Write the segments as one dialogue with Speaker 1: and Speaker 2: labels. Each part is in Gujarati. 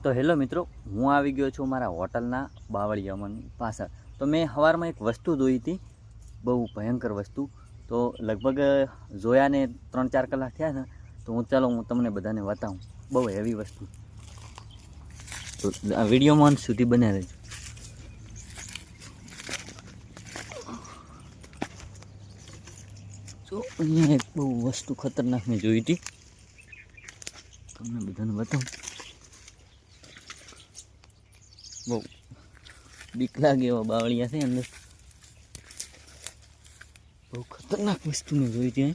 Speaker 1: તો હેલો મિત્રો, હું આવી ગયો છું મારા હોટલના બાવળિયામાંની પાછળ. તો મેં સવારમાં એક વસ્તુ જોઈ હતી, બહુ ભયંકર વસ્તુ. તો લગભગ જોયાને 3-4 કલાક થયા ને, તો હું તમને બધાને બતાવું. બહુ હેવી વસ્તુ. તો આ વિડીયોમાં અંત સુધી બન્યા રહેજો. તો અહીંયા એક બહુ વસ્તુ ખતરનાક મેં જોઈ હતી, તમને બધાને બતાવું. બહુ બીક લાગે એવા બાવળિયા છે અંદર. બહુ ખતરનાક વસ્તુ મેં જોઈ હતી.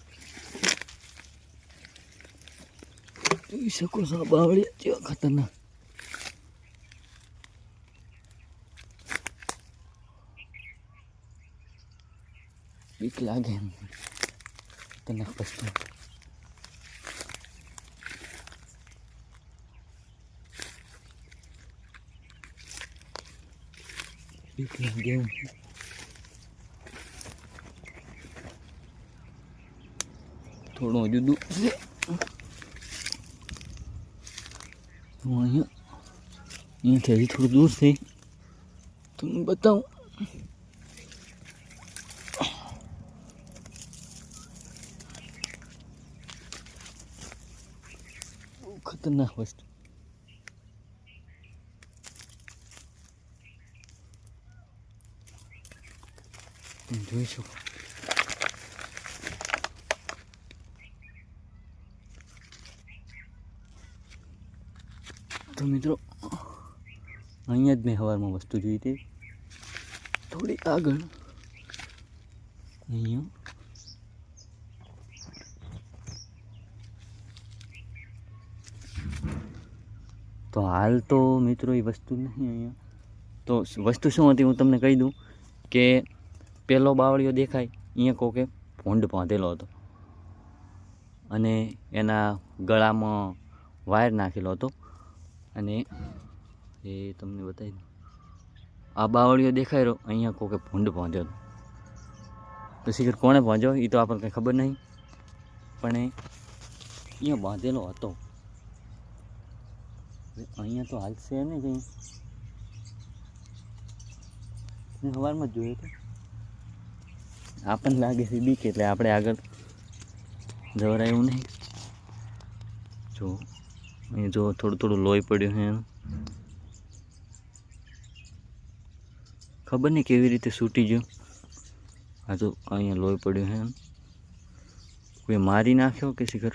Speaker 1: જોઈ શકો છો આ બાવળિયા કેવા ખતરનાક. બીક લાગે એમ ખતરનાક વસ્તુ. બીક લાગે એમ. થોડું હજુ દૂર છે. હું અહીંયાથી હજી થોડું દૂર છે, તમને બતાવું. બહુ ખતરનાક વસ્તુ. તમે જોઈ શકો. તો મિત્રો, અહીંયા જ મેં સવારમાં વસ્તુ જોઈ હતી. થોડી આગળ અહીંયા તો હાલ તો મિત્રો એ વસ્તુ નહીં અહીંયા. તો વસ્તુ શું હતી હું તમને કહી દઉં કે પહેલો બાવળિયો દેખાય અહીંયા કોકે ભૂંડ બાંધેલો હતો અને એના ગળામાં વાયર નાખેલો હતો. અને એ તમને બતાવી દઉં, આ બાવળિયો દેખાય રહ્યો અહીંયા કોકે ભૂંડ બાંધ્યો હતો. તો શીખર કોણે બાંધ્યો એ તો આપણને કંઈ ખબર નહીં, પણ એ અહીંયા બાંધેલો હતો. અહીંયા તો હાલ છે ને કંઈ, મેં સવારમાં જ જોયું હતું. આપણને લાગે છે બીક, એટલે આપણે આગળ જવરાય એવું નહીં. જો અહીંયા જો થોડું લોહી પડ્યું છે એનું. ખબર નહીં કેવી રીતે છૂટી ગયું. આ તો અહીંયા લોહી પડ્યું છે એનું. કોઈ મારી નાખ્યો કે શિખર